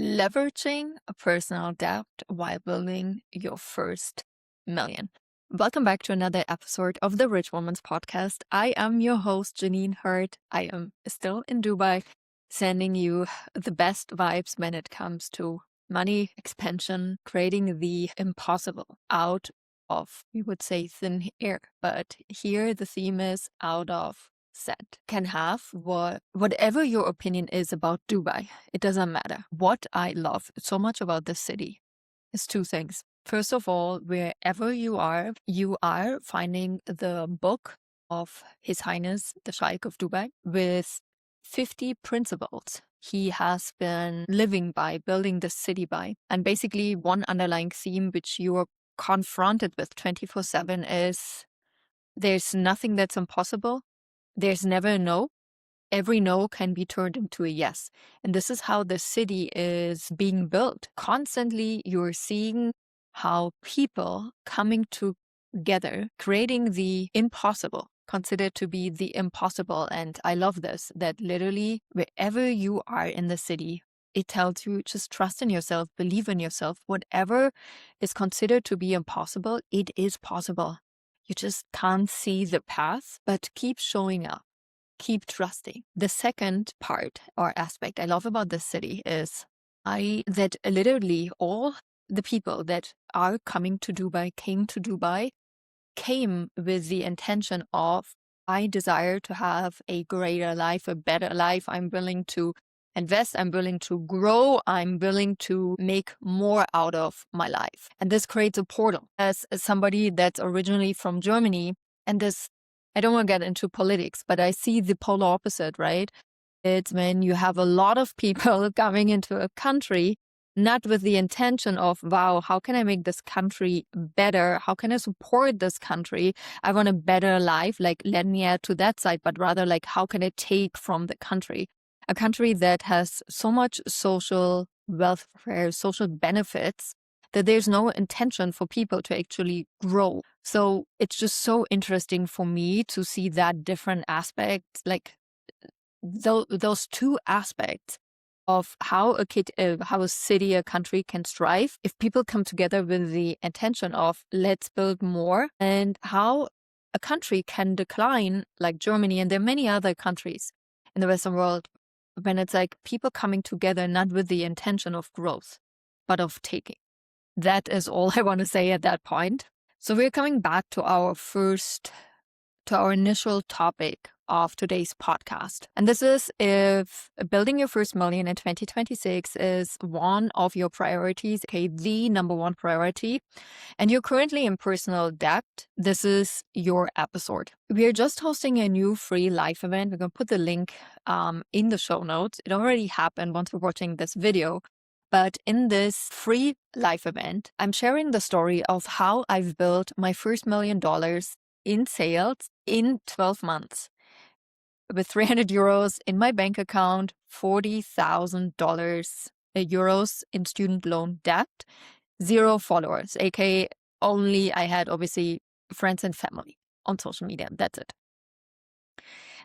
Leveraging a personal debt while building your first million. Welcome back to another episode of the Rich Woman's Podcast. I am your host, Jeanine Hurt. I am still in Dubai, sending you the best vibes when it comes to money, expansion, creating the impossible out of, we would say, thin air. But here the theme is out of set. Can have whatever your opinion is about Dubai. It doesn't matter. What I love so much about this city is two things. First of all, wherever you are finding the book of His Highness the Sheikh of Dubai with 50 principles he has been living by, building the city by. And basically one underlying theme which you are confronted with 24/7 is there's nothing that's impossible. There's never a no. Every no can be turned into a yes. And this is how the city is being built. Constantly, you're seeing how people coming together, creating the impossible, considered to be the impossible. And I love this, that literally wherever you are in the city, it tells you just trust in yourself, believe in yourself. Whatever is considered to be impossible, it is possible. You just can't see the path, but keep showing up, keep trusting. The second part or aspect I love about this city is that literally all the people that are coming to Dubai, came with the intention of, I desire to have a greater life, a better life. I'm willing to invest, I'm willing to grow, I'm willing to make more out of my life. And this creates a portal. As somebody that's originally from Germany, and this, I don't want to get into politics, but I see the polar opposite, right? It's when you have a lot of people coming into a country, not with the intention of, wow, how can I make this country better? How can I support this country? I want a better life, like let me add to that side, but rather like, how can I take from the country? A country that has so much social welfare, social benefits, that there's no intention for people to actually grow. So it's just so interesting for me to see that different aspects, like those two aspects of how how a city, a country can strive if people come together with the intention of let's build more, and how a country can decline like Germany, and there are many other countries in the Western world, when it's like people coming together not with the intention of growth, but of taking. That is all I want to say at that point. So we're coming back to our initial topic of today's podcast. And this is if building your first million in 2026 is one of your priorities, okay, the number one priority, and you're currently in personal debt, this is your episode. We are just hosting a new free live event. We're going to put the link in the show notes. It already happened once we're watching this video. But in this free live event, I'm sharing the story of how I've built my first $1 million in sales in 12 months. With 300 euros in my bank account, $40,000 euros in student loan debt, 0 followers, aka only I had obviously friends and family on social media. That's it.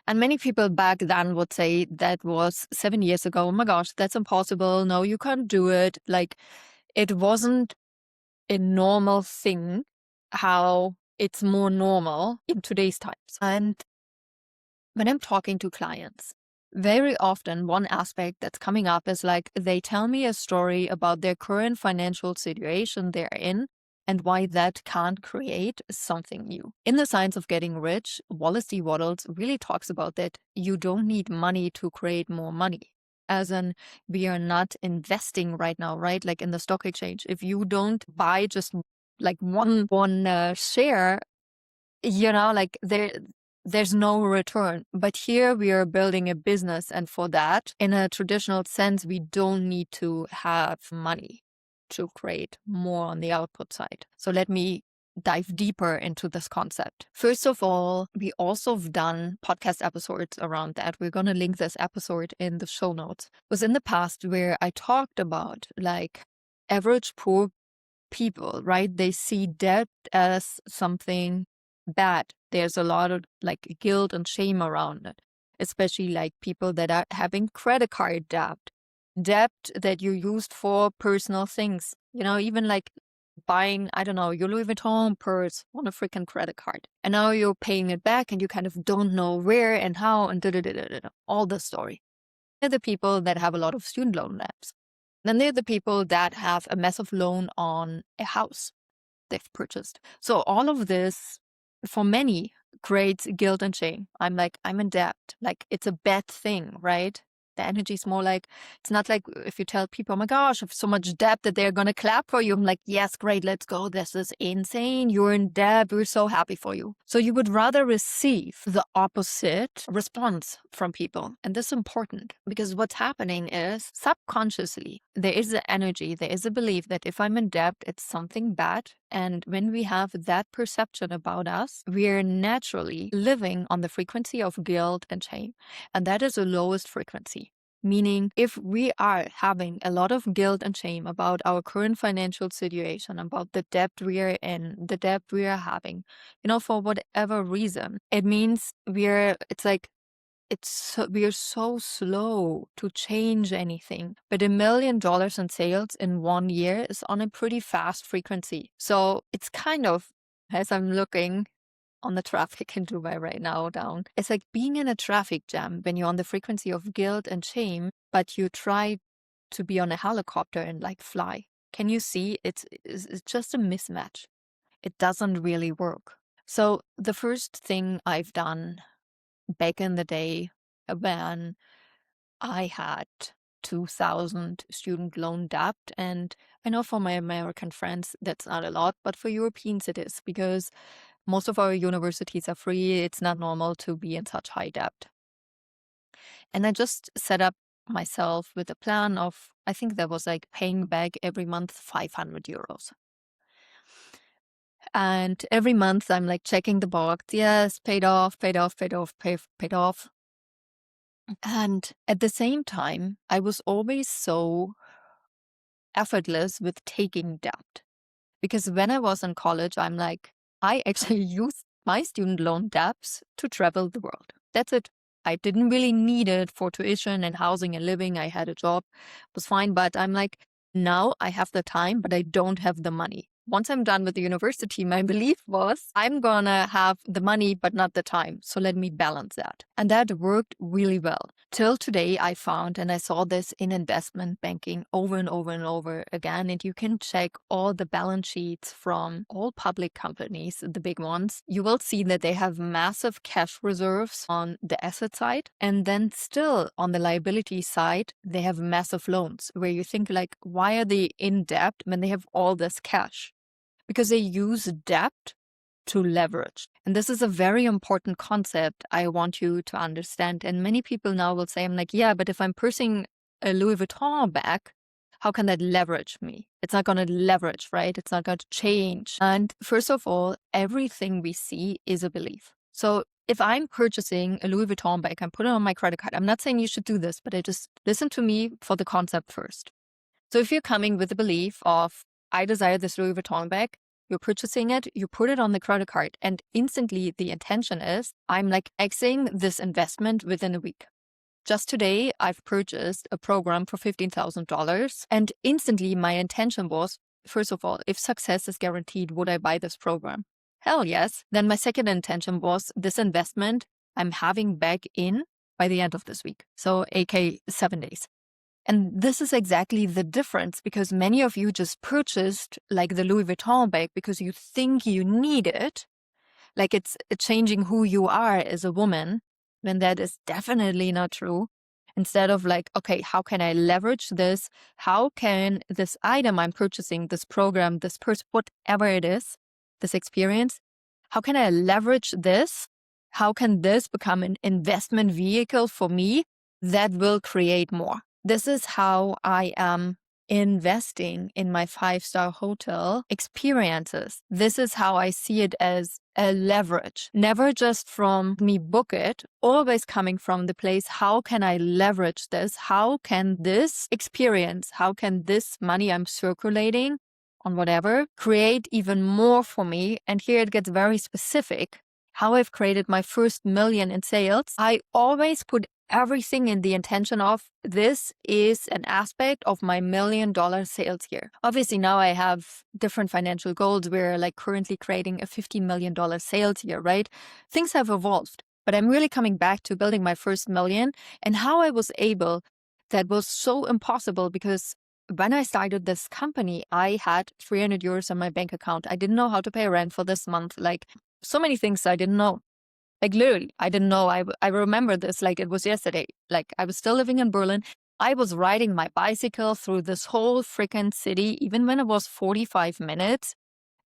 And many people back then would say that was 7 years ago. Oh my gosh, that's impossible. No, you can't do it. Like, it wasn't a normal thing, how it's more normal in today's times. And when I'm talking to clients, very often one aspect that's coming up is like they tell me a story about their current financial situation they're in and why that can't create something new. In The Science of Getting Rich, Wallace D. Wattles really talks about that you don't need money to create more money. As in, we are not investing right now, right? Like in the stock exchange, if you don't buy just like one share, like there's no return. But here we are building a business, and for that, in a traditional sense, we don't need to have money to create more on the output side. So let me dive deeper into this concept. First of all, we also have done podcast episodes around that. We're going to link this episode in the show notes. It was in the past where I talked about like average poor people, right? They see debt as something bad. There's a lot of like guilt and shame around it, especially like people that are having credit card debt. debt that you used for personal things, even like buying, I don't know, your Louis Vuitton purse on a freaking credit card. And now you're paying it back and you kind of don't know where and how and all the story. They're the people that have a lot of student loan debts. Then they're the people that have a massive loan on a house they've purchased. So all of this, for many, creates guilt and shame. I'm in debt. Like, it's a bad thing, right? The energy is more like, it's not like if you tell people, oh my gosh, I have so much debt that they're going to clap for you. I'm like, yes, great, let's go. This is insane. You're in debt. We're so happy for you. So you would rather receive the opposite response from people. And this is important because what's happening is subconsciously, there is an energy, there is a belief that if I'm in debt, it's something bad. And when we have that perception about us, we are naturally living on the frequency of guilt and shame. And that is the lowest frequency. Meaning, if we are having a lot of guilt and shame about our current financial situation, about the debt we are in, the debt we are having, for whatever reason, it means we are so slow to change anything. But $1 million in sales in 1 year is on a pretty fast frequency. So it's kind of, as I'm looking on the traffic in Dubai right now down, it's like being in a traffic jam when you're on the frequency of guilt and shame, but you try to be on a helicopter and like fly. Can you see? It's just a mismatch. It doesn't really work. So the first thing I've done back in the day when I had 2,000 student loan debt, and I know for my American friends that's not a lot, but for Europeans it is, because most of our universities are free. It's not normal to be in such high debt. And I just set up myself with a plan of, I think that was like paying back every month 500 euros. And every month I'm like checking the box. Yes, paid off, paid off, paid off, paid off. And at the same time, I was always so effortless with taking debt. Because when I was in college, I'm like, I actually used my student loan debts to travel the world. That's it. I didn't really need it for tuition and housing and living. I had a job, it was fine. But I'm like, now I have the time, but I don't have the money. Once I'm done with the university, my belief was I'm gonna have the money, but not the time. So let me balance that. And that worked really well. Till today, I found, and I saw this in investment banking over and over and over again, and you can check all the balance sheets from all public companies, the big ones. You will see that they have massive cash reserves on the asset side. And then still on the liability side, they have massive loans where you think like, why are they in debt when they have all this cash? Because they use debt to leverage. And this is a very important concept I want you to understand. And many people now will say, I'm like, yeah, but if I'm purchasing a Louis Vuitton bag, how can that leverage me? It's not going to leverage, right? It's not going to change. And first of all, everything we see is a belief. So if I'm purchasing a Louis Vuitton bag, I'm putting it on my credit card. I'm not saying you should do this, but I just listen to me for the concept first. So if you're coming with the belief of, I desire this Louis Vuitton bag, you're purchasing it, you put it on the credit card, and instantly the intention is, I'm like exiting this investment within a week. Just today, I've purchased a program for $15,000, and instantly my intention was, first of all, if success is guaranteed, would I buy this program? Hell yes. Then my second intention was, this investment I'm having back in by the end of this week. So AK 7 days. And this is exactly the difference, because many of you just purchased like the Louis Vuitton bag because you think you need it, like it's changing who you are as a woman, when that is definitely not true. Instead of like, okay, how can I leverage this? How can this item I'm purchasing, this program, this person, whatever it is, this experience, how can I leverage this? How can this become an investment vehicle for me that will create more? This is how I am investing in my 5-star hotel experiences. This is how I see it as a leverage. Never just from me book it, always coming from the place, how can I leverage this? How can this experience, how can this money I'm circulating on whatever create even more for me? And here it gets very specific. How I've created my first $1 million in sales, I always put everything in the intention of this is an aspect of my $1 million sales year. Obviously, now I have different financial goals. We're like currently creating a $15 million sales year, right? Things have evolved, but I'm really coming back to building my first million and how I was able. That was so impossible because when I started this company, I had 300 euros on my bank account. I didn't know how to pay rent for this month. Like so many things I didn't know. Like literally, I didn't know. I remember this like it was yesterday. Like I was still living in Berlin. I was riding my bicycle through this whole freaking city, even when it was 45 minutes,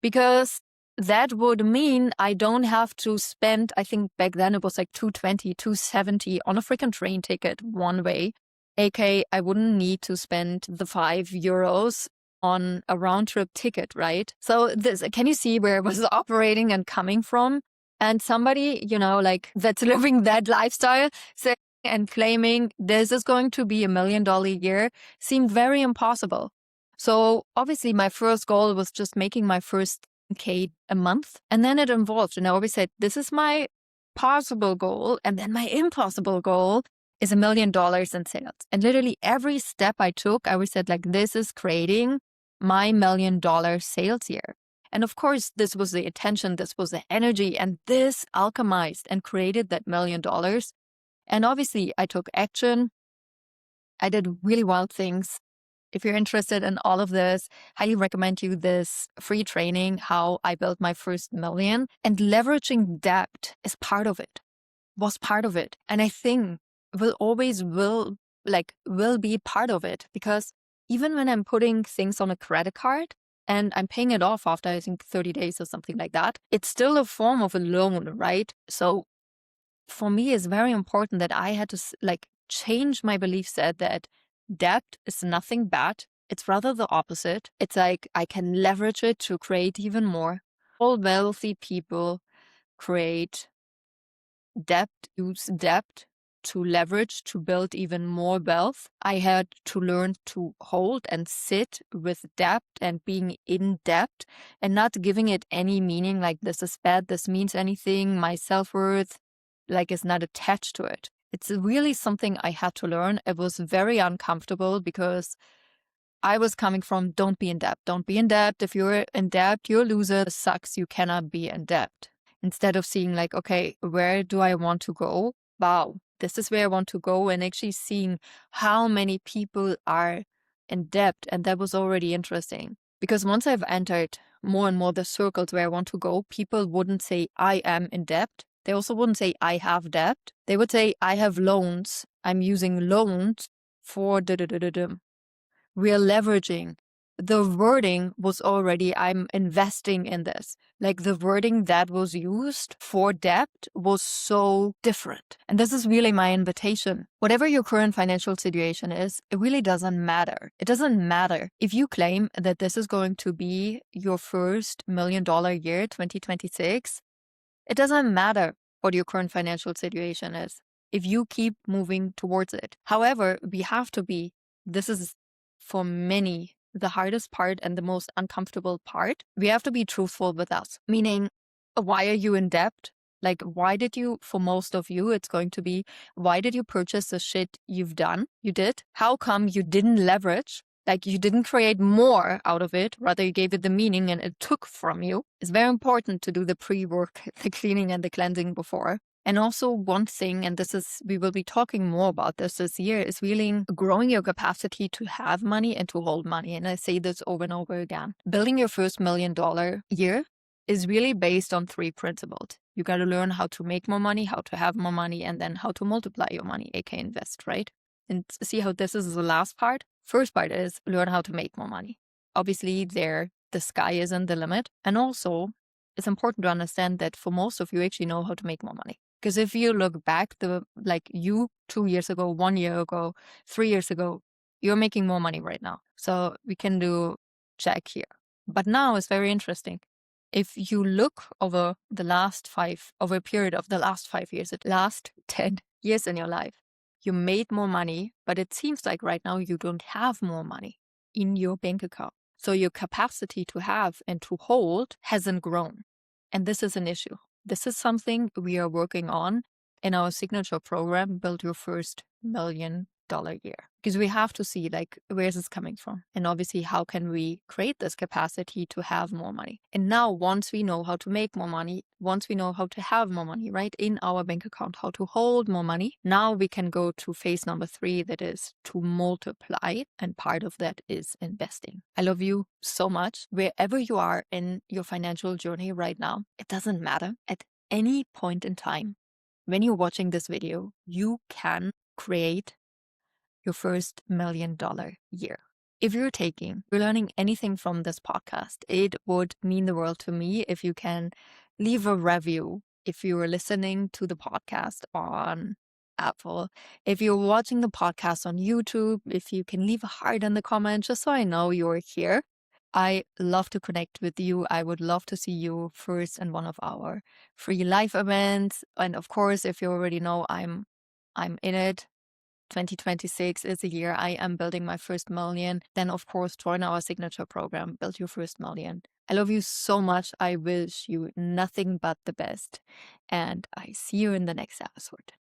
because that would mean I don't have to spend, I think back then it was like 220, 270 on a freaking train ticket one way. AK, I wouldn't need to spend the €5 on a round trip ticket, right? So this, can you see where it was operating and coming from? And somebody, like that's living that lifestyle saying and claiming this is going to be $1 million year seemed very impossible. So obviously my first goal was just making my first K a month. And then it evolved. And I always said, this is my possible goal. And then my impossible goal is $1 million in sales. And literally every step I took, I always said like, this is creating my $1 million sales year. And of course, this was the attention, this was the energy, and this alchemized and created that $1 million. And obviously, I took action. I did really wild things. If you're interested in all of this, highly recommend you this free training, how I built my first million. And leveraging debt is part of it, was part of it. And I think will be part of it, because even when I'm putting things on a credit card, and I'm paying it off after, I think, 30 days or something like that, it's still a form of a loan, right? So for me, it's very important that I had to change my belief set that debt is nothing bad. It's rather the opposite. It's like I can leverage it to create even more. All wealthy people create debt, use debt to leverage, to build even more wealth. I had to learn to hold and sit with debt and being in debt and not giving it any meaning like this is bad, this means anything, my self-worth is not attached to it. It's really something I had to learn. It was very uncomfortable because I was coming from don't be in debt. Don't be in debt. If you're in debt, you're a loser. It sucks. You cannot be in debt. Instead of seeing like, okay, where do I want to go? Wow, this is where I want to go. And actually seeing how many people are in debt. And that was already interesting. Because once I've entered more and more the circles where I want to go, people wouldn't say I am in debt. They also wouldn't say I have debt. They would say I have loans. I'm using loans for we're leveraging. The wording was already, I'm investing in this. Like the wording that was used for debt was so different. And this is really my invitation. Whatever your current financial situation is, it really doesn't matter. It doesn't matter if you claim that this is going to be your first $1 million year, 2026. It doesn't matter what your current financial situation is if you keep moving towards it. However, we have to be, this is for many the hardest part and the most uncomfortable part. We have to be truthful with us, meaning, why are you in debt? Like, why did you, for most of you, it's going to be, why did you purchase the shit you did? How come you didn't leverage? Like you didn't create more out of it, rather you gave it the meaning and it took from you. It's very important to do the pre-work, the cleaning and the cleansing before. And also one thing, and we will be talking more about this year, is really growing your capacity to have money and to hold money. And I say this over and over again. Building your first $1 million year is really based on 3 principles. You got to learn how to make more money, how to have more money, and then how to multiply your money, aka invest, right? And see how this is the last part? First part is learn how to make more money. Obviously, the sky isn't the limit. And also, it's important to understand that for most of you actually know how to make more money. Because if you look back, you 2 years ago, 1 year ago, 3 years ago, you're making more money right now. So we can do check here. But now it's very interesting. If you look over a period of the last 5 years, the last 10 years in your life, you made more money, but it seems like right now you don't have more money in your bank account. So your capacity to have and to hold hasn't grown. And this is an issue. This is something we are working on in our signature program, Build Your First $1 Million Year. Because we have to see, like, where's this coming from? And obviously, how can we create this capacity to have more money? And now, once we know how to make more money, once we know how to have more money, right, in our bank account, how to hold more money, now we can go to phase number 3, that is to multiply. And part of that is investing. I love you so much. Wherever you are in your financial journey right now, it doesn't matter. At any point in time, when you're watching this video, you can create your first $1 million year. If you're learning anything from this podcast, it would mean the world to me if you can leave a review. If you are listening to the podcast on Apple, if you're watching the podcast on YouTube, if you can leave a heart in the comment, just so I know you're here. I love to connect with you. I would love to see you first in one of our free live events. And of course, if you already know, I'm in it. 2026 is the year I am building my first million. Then, of course, join our signature program, Build Your First Million. I love you so much. I wish you nothing but the best. And I see you in the next episode.